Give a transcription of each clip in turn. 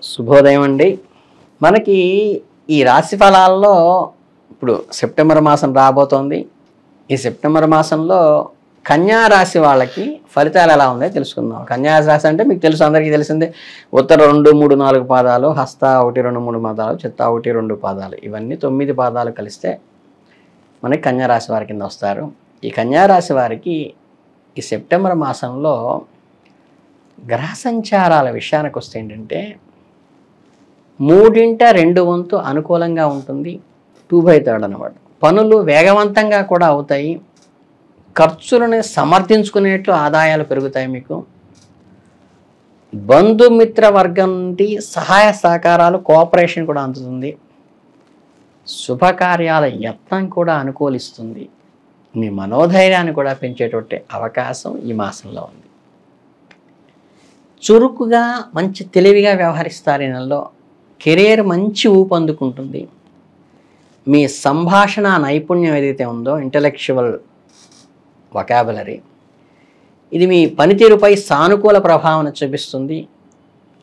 శుభోదయం అండి. మనకి ఈ రాశి ఫలాల్లో ఇప్పుడు సెప్టెంబర్ మాసం రాబోతోంది. ఈ సెప్టెంబర్ మాసంలో కన్యా రాశి వాళ్ళకి ఫలితాలు ఎలా ఉన్నాయో తెలుసుకుందాం. కన్యా రాశి అంటే మీకు తెలుసు, అందరికీ తెలిసిందే. ఉత్తర 2, 3, 4 పాదాలు, హస్త 1, 2, 3 పాదాలు, చిత్త 1, 2 పాదాలు, ఇవన్నీ 9 పాదాలు కలిస్తే మనకి కన్యా రాశి వారి కింద వస్తారు. ఈ కన్యా రాశి వారికి ఈ సెప్టెంబర్ మాసంలో గ్రహ సంచారాల విషయానికి వస్తే ఏంటంటే 3/2 అనుకూలంగా ఉంటుంది. 2/3 అన్నమాట. పనులు వేగవంతంగా కూడా అవుతాయి. ఖర్చులను సమర్థించుకునేట్లు ఆదాయాలు పెరుగుతాయి. మీకు బంధుమిత్ర వర్గం నుండి సహాయ సహకారాలు, కోఆపరేషన్ కూడా అందుతుంది. శుభకార్యాల యత్నం కూడా అనుకూలిస్తుంది. మీ మనోధైర్యాన్ని కూడా పెంచేటువంటి అవకాశం ఈ మాసంలో ఉంది. చురుకుగా మంచి తెలివిగా వ్యవహరిస్తారు. ఈ నెలలో కెరీర్ మంచి ఊపందుకుంటుంది. మీ సంభాషణ నైపుణ్యం ఏదైతే ఉందో, ఇంటలెక్చువల్ వొకాబులరీ, ఇది మీ పనితీరుపై సానుకూల ప్రభావం చూపిస్తుంది.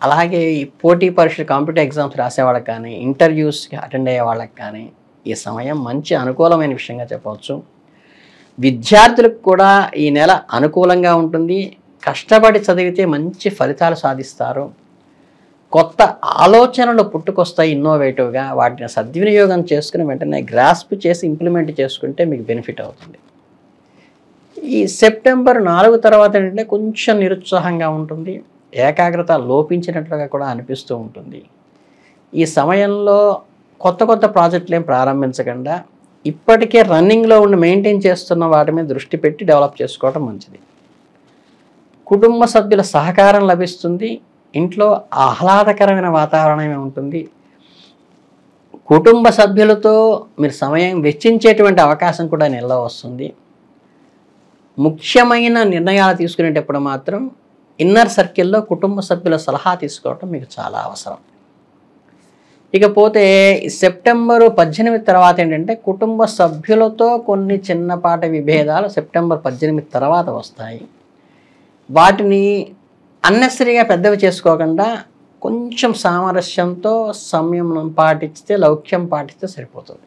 అలాగే ఈ పోటీ పరీక్షలు, కాంపిటేటివ్ ఎగ్జామ్స్ రాసేవాళ్ళకి కానీ, ఇంటర్వ్యూస్కి అటెండ్ అయ్యే వాళ్ళకి కానీ ఈ సమయం మంచి అనుకూలమైన విషయంగా చెప్పవచ్చు. విద్యార్థులకు కూడా ఈ నెల అనుకూలంగా ఉంటుంది. కష్టపడి చదివితే మంచి ఫలితాలు సాధిస్తారు. కొత్త ఆలోచనలు పుట్టుకొస్తాయి ఇన్నోవేటివ్గా. వాటిని సద్వినియోగం చేసుకుని వెంటనే గ్రాస్ప్ చేసి ఇంప్లిమెంట్ చేసుకుంటే మీకు బెనిఫిట్ అవుతుంది. ఈ సెప్టెంబర్ 4 తర్వాత ఏంటంటే కొంచెం నిరుత్సాహంగా ఉంటుంది. ఏకాగ్రత లోపించినట్లుగా కూడా అనిపిస్తూ ఉంటుంది. ఈ సమయంలో కొత్త కొత్త ప్రాజెక్టులు ఏం ప్రారంభించకుండా ఇప్పటికే రన్నింగ్లో ఉండి మెయింటైన్ చేస్తున్న వాటి మీద దృష్టి పెట్టి డెవలప్ చేసుకోవడం మంచిది. కుటుంబ సభ్యుల సహకారం లభిస్తుంది. ఇంట్లో ఆహ్లాదకరమైన వాతావరణమే ఉంటుంది. కుటుంబ సభ్యులతో మీరు సమయం వెచ్చించేటువంటి అవకాశం కూడా నెలలో వస్తుంది. ముఖ్యమైన నిర్ణయాలు తీసుకునేటప్పుడు మాత్రం ఇన్నర్ సర్కిల్లో కుటుంబ సభ్యుల సలహా తీసుకోవటం మీకు చాలా అవసరం. ఇకపోతే సెప్టెంబర్ 18 తర్వాత ఏంటంటే కుటుంబ సభ్యులతో కొన్ని చిన్నపాటి విభేదాలు సెప్టెంబర్ 18 తర్వాత వస్తాయి. వాటిని అన్నెసరీగా పెద్దవి చేసుకోకుండా కొంచెం సామరస్యంతో సంయమనం పాటిస్తే, లౌక్యం పాటిస్తే సరిపోతుంది.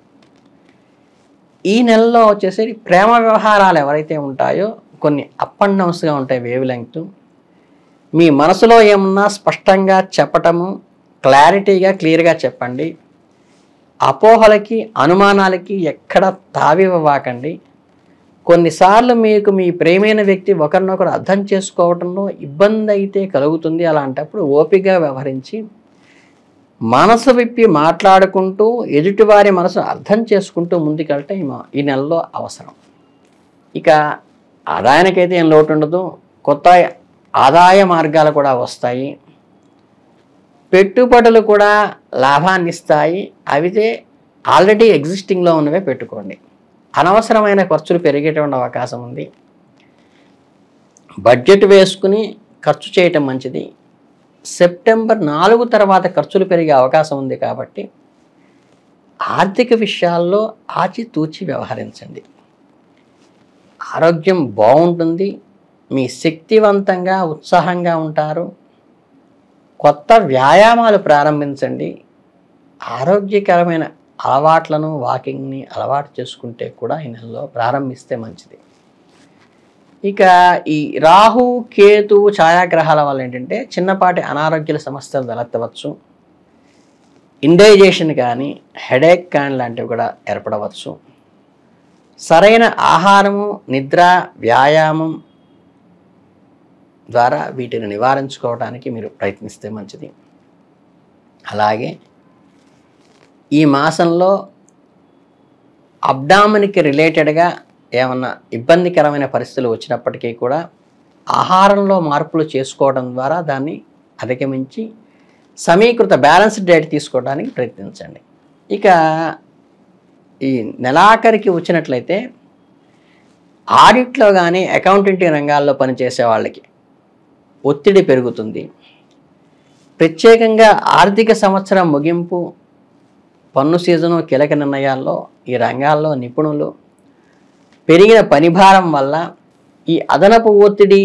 ఈ నెలలో వచ్చేసి ప్రేమ వ్యవహారాలు ఎవరైతే ఉంటాయో కొన్ని అప్ అండ్ డౌన్స్గా ఉంటాయి. వేవ్ లెంగ్త్, మీ మనసులో ఏమన్నా స్పష్టంగా చెప్పటము, క్లారిటీగా క్లియర్గా చెప్పండి. అపోహలకి, అనుమానాలకి ఎక్కడ తావివ్వకండి. కొన్నిసార్లు మీకు మీ ప్రేమైన వ్యక్తి ఒకరినొకరు అర్థం చేసుకోవడంలో ఇబ్బంది అయితే కలుగుతుంది. అలాంటప్పుడు ఓపికగా వ్యవహరించి మనసు విప్పి మాట్లాడుకుంటూ ఎదుటివారి మనసు అర్థం చేసుకుంటూ ముందుకెళ్ళటం ఈ నెలలో అవసరం. ఇక ఆదాయానికైతే ఏం లోటు ఉండదు. కొత్త ఆదాయ మార్గాలు కూడా వస్తాయి. పెట్టుబడులు కూడా లాభాన్ని ఇస్తాయి. అవితే ఆల్రెడీ ఎగ్జిస్టింగ్లో ఉన్నవే పెట్టుకోండి. అనవసరమైన ఖర్చులు పెరిగేటువంటి అవకాశం ఉంది. బడ్జెట్ వేసుకుని ఖర్చు చేయటం మంచిది. సెప్టెంబర్ 4 తర్వాత ఖర్చులు పెరిగే అవకాశం ఉంది కాబట్టి ఆర్థిక విషయాల్లో ఆచితూచి వ్యవహరించండి. ఆరోగ్యం బాగుంటుంది. మీ శక్తివంతంగా, ఉత్సాహంగా ఉంటారు. కొత్త వ్యాయామాలు ప్రారంభించండి. ఆరోగ్యకరమైన అలవాట్లను, వాకింగ్ని అలవాటు చేసుకుంటే కూడా ఈ నెలలో ప్రారంభిస్తే మంచిది. ఇక ఈ రాహు, కేతు ఛాయాగ్రహాల వల్ల ఏంటంటే చిన్నపాటి అనారోగ్యాల సమస్యలు తలెత్తవచ్చు. ఇండైజేషన్ కానీ, హెడేక్ కానీ లాంటివి కూడా ఏర్పడవచ్చు. సరైన ఆహారము, నిద్ర, వ్యాయామం ద్వారా వీటిని నివారించుకోవడానికి మీరు ప్రయత్నిస్తే మంచిది. అలాగే ఈ మాసంలో అబ్డామిన్కి రిలేటెడ్గా ఏమన్నా ఇబ్బందికరమైన పరిస్థితులు వచ్చినప్పటికీ కూడా ఆహారంలో మార్పులు చేసుకోవడం ద్వారా దాన్ని అధిగమించి సమీకృత బ్యాలెన్స్డ్ డైట్ తీసుకోవడానికి ప్రయత్నించండి. ఇక ఈ నెలాఖరికి వచ్చినట్లయితే ఆడిట్లో కానీ, అకౌంటెంట్ రంగాల్లో పనిచేసే వాళ్ళకి ఒత్తిడి పెరుగుతుంది. ప్రత్యేకంగా ఆర్థిక సంవత్సరం ముగింపు, పన్ను సీజను, కీలక నిర్ణయాల్లో ఈ రంగాల్లో నిపుణులు పెరిగిన పనిభారం వల్ల ఈ అదనపు ఒత్తిడి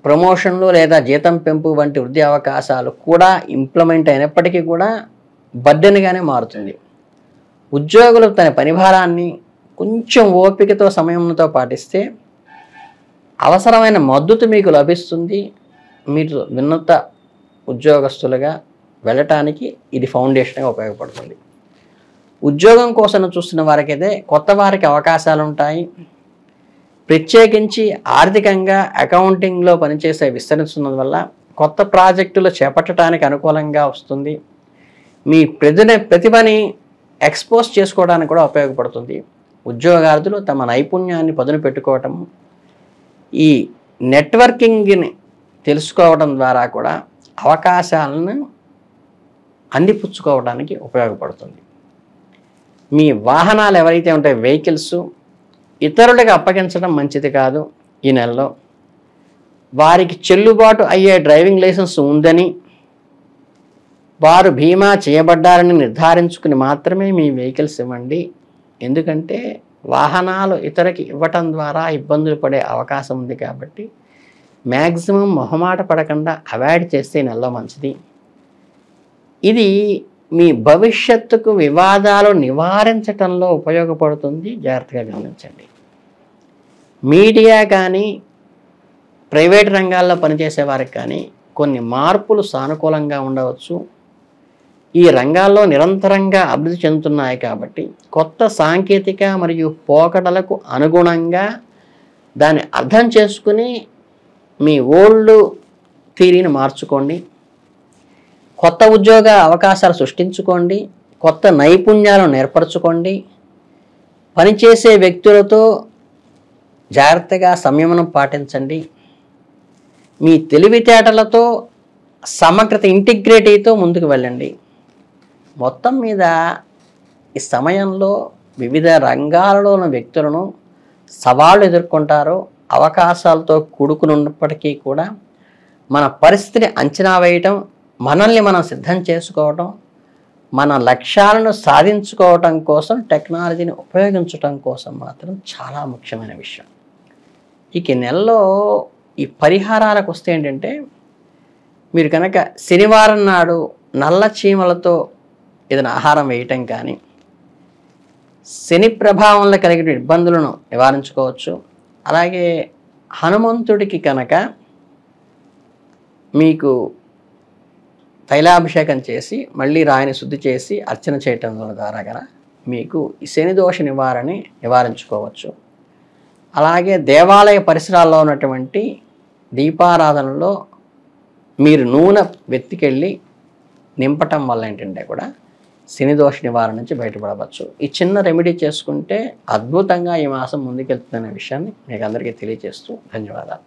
ప్రమోషన్లు లేదా జీతం పెంపు వంటి వృద్ధి అవకాశాలు కూడా ఇంప్లిమెంట్ అయినప్పటికీ కూడా బర్డెన్గానే మారుతుంది. ఉద్యోగులు తన పనిభారాన్ని కొంచెం ఓపికతో సమయంతో పాటిస్తే అవసరమైన మద్దతు మీకు లభిస్తుంది. మీరు ఉన్నత ఉద్యోగస్తులుగా వెళ్ళటానికి ఇది ఫౌండేషన్గా ఉపయోగపడుతుంది. ఉద్యోగం కోసం చూస్తున్న వారికైతే కొత్త వారికి అవకాశాలు ఉంటాయి. ప్రత్యేకించి ఆర్థికంగా అకౌంటింగ్లో పనిచేసే విస్తరిస్తున్నందు వల్ల కొత్త ప్రాజెక్టులు చేపట్టడానికి అనుకూలంగా వస్తుంది. మీ ప్రతిభని ఎక్స్పోజ్ చేసుకోవడానికి కూడా ఉపయోగపడుతుంది. ఉద్యోగార్థులు తమ నైపుణ్యాన్ని పదును పెట్టుకోవటం, ఈ నెట్వర్కింగ్ని తెలుసుకోవడం ద్వారా కూడా అవకాశాలను అందిపుచ్చుకోవడానికి ఉపయోగపడుతుంది. మీ వాహనాలు ఎవరైతే ఉంటాయో వెహికల్స్ ఇతరులకు అప్పగించడం మంచిది కాదు. ఈ నెలలో వారికి చెల్లుబాటు అయ్యే డ్రైవింగ్ లైసెన్స్ ఉందని, వారు బీమా చేయబడ్డారని నిర్ధారించుకుని మాత్రమే మీ వెహికల్స్ ఇవ్వండి. ఎందుకంటే వాహనాలు ఇతరులకి ఇవ్వటం ద్వారా ఇబ్బందులు పడే అవకాశం ఉంది కాబట్టి మ్యాక్సిమం మొహమాట పడకుండా అవాయిడ్ చేస్తే నెలలో మంచిది. ఇది మీ భవిష్యత్తుకు వివాదాలు నివారించటంలో ఉపయోగపడుతుంది. జాగ్రత్తగా గమనించండి. మీడియా కానీ ప్రైవేట్ రంగాల్లో పనిచేసే వారికి కానీ కొన్ని మార్పులు సానుకూలంగా ఉండవచ్చు. ఈ రంగాల్లో నిరంతరంగా అభివృద్ధి చెందుతున్నాయి కాబట్టి కొత్త సాంకేతిక మరియు పోకడలకు అనుగుణంగా దాన్ని అర్థం చేసుకుని మీ ఓల్డ్ థియరీని మార్చుకోండి. కొత్త ఉద్యోగ అవకాశాలు సృష్టించుకోండి. కొత్త నైపుణ్యాలను నేర్పరచుకోండి. పనిచేసే వ్యక్తులతో జాగ్రత్తగా సంయమనం పాటించండి. మీ తెలివితేటలతో సమగ్రత ఇంటిగ్రిటీతో ముందుకు వెళ్ళండి. మొత్తం మీద ఈ సమయంలో వివిధ రంగాలలో ఉన్న వ్యక్తులను సవాళ్ళు ఎదుర్కొంటారు. అవకాశాలతో కూడుకున్నప్పటికీ కూడా మన పరిస్థితిని అంచనా వేయటం, మనల్ని మనం సిద్ధం చేసుకోవటం, మన లక్ష్యాలను సాధించుకోవటం కోసం టెక్నాలజీని ఉపయోగించటం కోసం మాత్రం చాలా ముఖ్యమైన విషయం. ఇక నెలలో ఈ పరిహారాలకు వస్తే ఏంటంటే, మీరు కనుక శనివారం నాడు నల్ల చీమలతో ఏదైనా ఆహారం వేయటం కానీ శని ప్రభావంలో కలిగే ఇబ్బందులను నివారించుకోవచ్చు. అలాగే హనుమంతుడికి కనుక మీకు తైలాభిషేకం చేసి మళ్ళీ రాయిని శుద్ధి చేసి అర్చన చేయటం ద్వారా కనుక మీకు ఈ శని దోష నివారించుకోవచ్చు. అలాగే దేవాలయ పరిసరాల్లో ఉన్నటువంటి దీపారాధనలో మీరు నూనె వెతికెళ్ళి నింపటం వల్ల ఏంటంటే కూడా శని దోష నివారణ నుంచి బయటపడవచ్చు. ఈ చిన్న రెమెడీ చేసుకుంటే అద్భుతంగా ఈ మాసం ముందుకెళ్తుందనే విషయాన్ని మీకు అందరికీ తెలియజేస్తూ ధన్యవాదాలు.